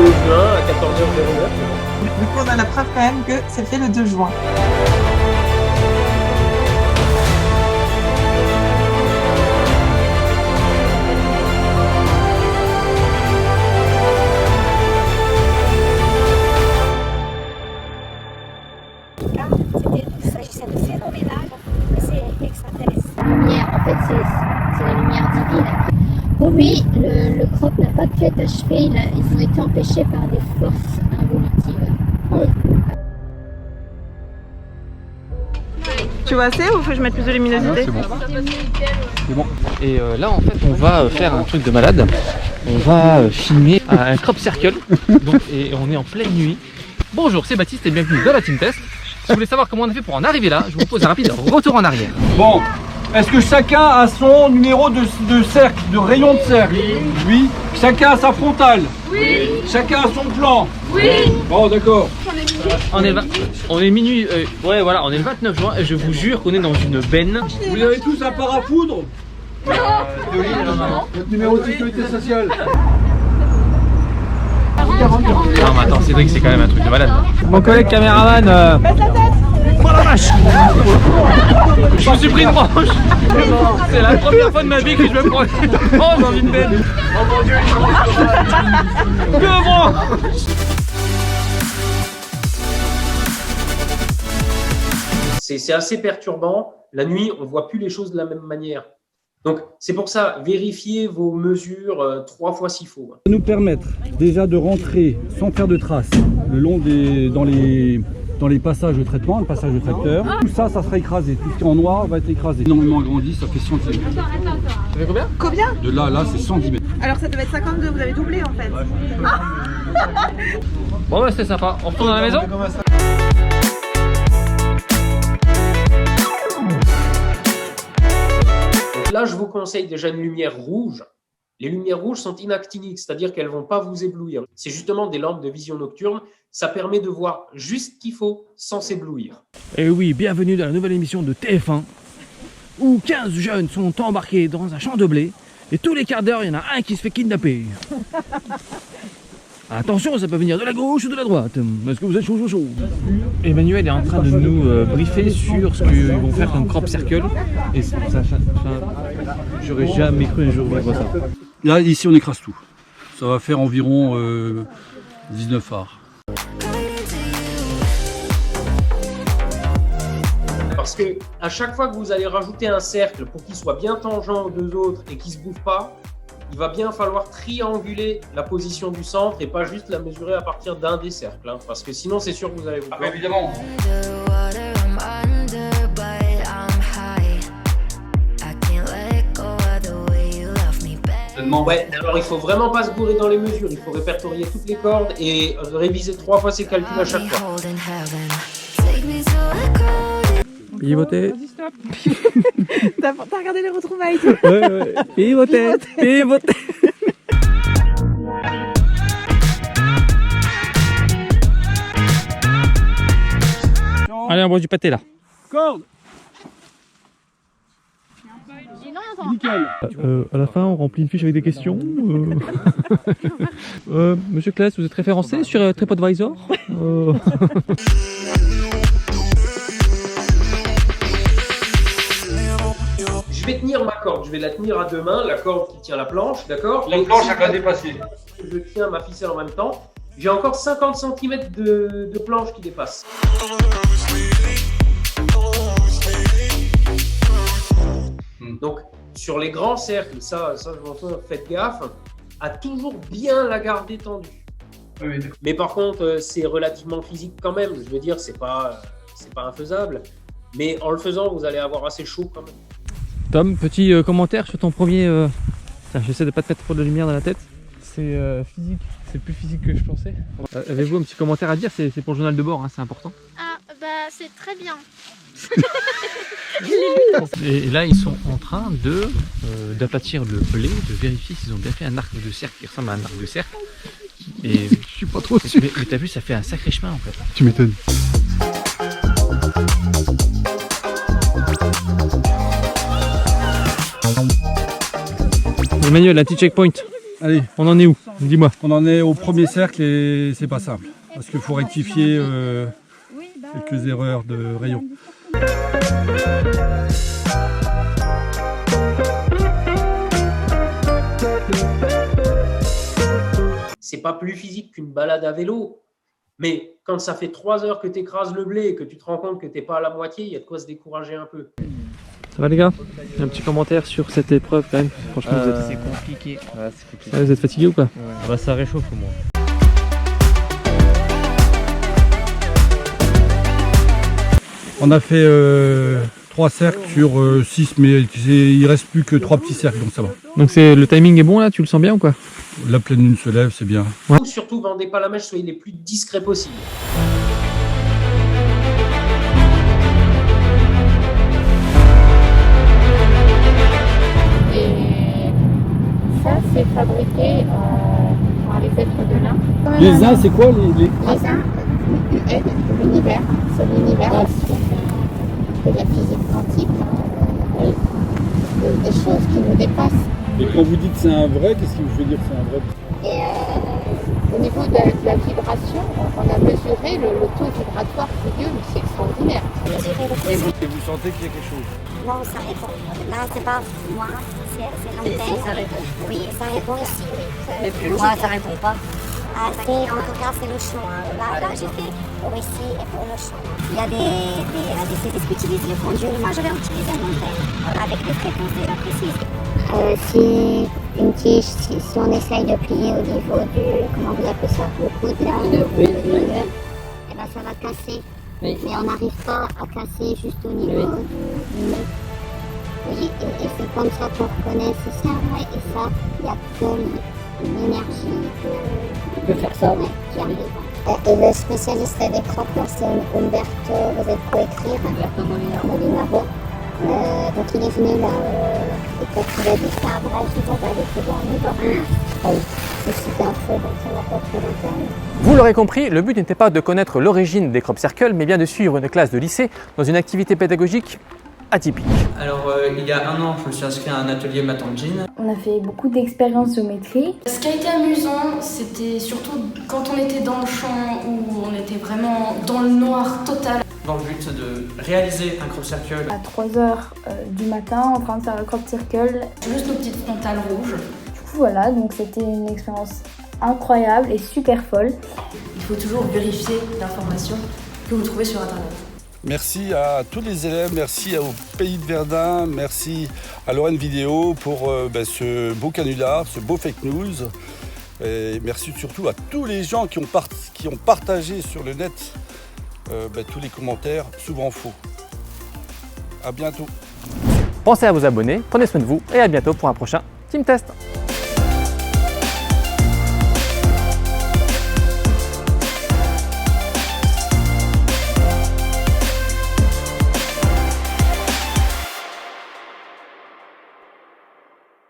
juin à 14h09. Du coup, on a la preuve quand même que c'est fait le 2 juin. Il s'agissait de phénoménal, c'est extraterrestre. La lumière, en fait, c'est la lumière divine. Pour lui, le crop n'a pas pu être achevé, ils ont été empêchés par des forces involutives. Tu vois assez ou faut que je mette plus de luminosité? C'est bon. C'est bon. Et là en fait on va faire un truc de malade. On va filmer un crop circle. Donc, et on est en pleine nuit. Bonjour, c'est Baptiste et bienvenue dans la Team Test. Si vous voulez savoir comment on a fait pour en arriver là, je vous propose un rapide retour en arrière. Bon, est-ce que chacun a son numéro de cercle, de rayon de cercle? Oui. Chacun a sa frontale? Oui. Chacun a son plan? Oui. Bon, d'accord. On est minuit, ouais voilà, on est le 29 juin et je vous jure qu'on est dans une benne. Vous avez tous un parafoudre? Votre numéro de sécurité sociale? Non mais attends, Cédric c'est quand même un truc de malade. Mon collègue caméraman Oh la vache. Je me suis pris une branche. C'est la première fois de ma vie que je me prends une branche dans une benne. Oh mon dieu, deux branches. C'est assez perturbant. La nuit, on ne voit plus les choses de la même manière. Donc, c'est pour ça, vérifiez vos mesures 3 fois s'il faut. Ça va nous permettre déjà de rentrer sans faire de traces le long dans les passages de traitement, le passage de tracteur. Tout ça, ça sera écrasé. Tout ce qui est en noir va être écrasé. Énormément agrandi, ça fait 100 cm. Ça fait combien? Combien? De là à là, c'est 110 mètres. Alors ça devait être 52, vous avez doublé en fait. Bon bah c'était sympa. On retourne à la maison? Là, je vous conseille déjà une lumière rouge. Les lumières rouges sont inactiniques, c'est-à-dire qu'elles ne vont pas vous éblouir. C'est justement des lampes de vision nocturne. Ça permet de voir juste ce qu'il faut sans s'éblouir. Et oui, bienvenue dans la nouvelle émission de TF1 où 15 jeunes sont embarqués dans un champ de blé et tous les quarts d'heure, il y en a un qui se fait kidnapper. Attention, ça peut venir de la gauche ou de la droite. Est-ce que vous êtes chaud? Emmanuel est en train de nous briefer sur ce qu'ils vont faire comme crop circle. Et ça j'aurais jamais cru un jour voir ça. Là, ici, on écrase tout. Ça va faire environ 19 arts. Parce que à chaque fois que vous allez rajouter un cercle pour qu'il soit bien tangent aux deux autres et qu'il ne se bouffe pas, il va bien falloir trianguler la position du centre et pas juste la mesurer à partir d'un des cercles. Hein, parce que sinon, c'est sûr que vous allez vous Ah, perdre. évidemment. Ouais, alors il faut vraiment pas se gourer dans les mesures. Il faut répertorier toutes les cordes et réviser 3 fois ses calculs à chaque fois. Pivoter. T'as regardé les retrouvailles? Ouais. Pivoter. Allez, on boit du pâté là. Corde. Nickel. À la fin, on remplit une fiche avec des questions. Monsieur Claes, vous êtes référencé sur TripAdvisor Je vais tenir ma corde, je vais la tenir à 2 mains, la corde qui tient la planche, d'accord? La planche, elle va dépasser. Je tiens ma ficelle en même temps. J'ai encore 50 cm de planche qui dépasse. Donc, sur les grands cercles, ça je m'entends, faites gaffe, à toujours bien la garder tendue. Oui. Mais par contre, c'est relativement physique quand même. Je veux dire, c'est pas infaisable. Mais en le faisant, vous allez avoir assez chaud quand même. Tom, petit commentaire sur ton premier... J'essaie de pas te mettre trop de lumière dans la tête. C'est physique, c'est plus physique que je pensais. Avez-vous un petit commentaire à dire? C'est pour le journal de bord, hein, c'est important. Ah, bah c'est très bien. Et là, ils sont en train d'aplatir le blé, de vérifier s'ils ont bien fait un arc de cercle qui ressemble à un arc de cercle. Et Je suis pas trop sûr. mais t'as vu, ça fait un sacré chemin en fait. Tu m'étonnes. Emmanuel, un petit checkpoint. Allez, On en est où? Dis-moi. on en est au premier cercle et c'est pas simple. Parce qu'il faut rectifier quelques erreurs de rayon. C'est pas plus physique qu'une balade à vélo. Mais quand ça fait 3 heures que tu écrases le blé et que tu te rends compte que tu n'es pas à la moitié, il y a de quoi se décourager un peu. Ça va les gars? Un petit commentaire sur cette épreuve quand même. Franchement, C'est compliqué. Ouais, c'est compliqué. vous êtes fatigué ou pas? Bah, ça réchauffe au moins. On a fait 3 cercles sur 6, mais il reste plus que 3 petits cercles, donc ça va. Donc le timing est bon là, tu le sens bien ou quoi? La pleine lune se lève, c'est bien. Surtout, vendez pas la mèche, soyez les plus discrets possible. Et ça, c'est fabriqué par les êtres de lin. Les uns, c'est quoi les... Les uns, l'univers, c'est l'univers de la physique quantique, des choses qui nous dépassent. Et quand vous dites c'est un vrai, qu'est-ce qui vous fait dire que c'est un vrai? Et au niveau de la vibration, on a mesuré le taux vibratoire du lieu, mais c'est extraordinaire. Et vous sentez qu'il y a quelque chose? Non, ça répond. Là, c'est pas moi, c'est l'antenne. Ça répond. Oui, ça répond ici. Mais plus loin, ça répond pas. Ah, en tout cas, c'est le chant. Là, j'ai fait pour ici et pour le chant. Il y a des CDs qui utilisent les pendules. Moi, je vais utiliser un antenne avec des fréquences déjà précises. Si une tige, si on essaye de plier au niveau du, comment vous appelez ça, le coude là, et ben ça va casser. Mais on n'arrive pas à casser juste au niveau du nez. Oui, et c'est comme ça qu'on reconnaît si c'est un vrai. Et ça, il n'y a que l'énergie qui peut faire ça, qui arrive. Et le spécialiste des crocs, c'est Umberto, vous êtes co-écrire, Molinaro. Donc il est venu là, et quand il a dit ça, bref, je vais aller plus loin. C'est super faux, donc ça va pas très longtemps. Vous l'aurez compris, le but n'était pas de connaître l'origine des crop circles, mais bien de suivre une classe de lycée dans une activité pédagogique atypique. Alors, il y a un an, je me suis inscrit à un atelier math engine. On a fait beaucoup d'expériences géométriques. Ce qui a été amusant, c'était surtout quand on était dans le champ où on était vraiment dans le noir total. Dans le but de réaliser un crop circle. À 3h du matin, en train de faire le crop circle. Juste nos petites frontales rouges. Du coup voilà, donc c'était une expérience incroyable et super folle. Il faut toujours vérifier l'information que vous trouvez sur internet. Merci à tous les élèves, merci au Pays de Verdun, merci à Lorraine Vidéo pour ce beau canular, ce beau fake news. Et merci surtout à tous les gens qui ont partagé sur le net tous les commentaires, souvent faux. À bientôt. Pensez à vous abonner, prenez soin de vous et à bientôt pour un prochain Team Test.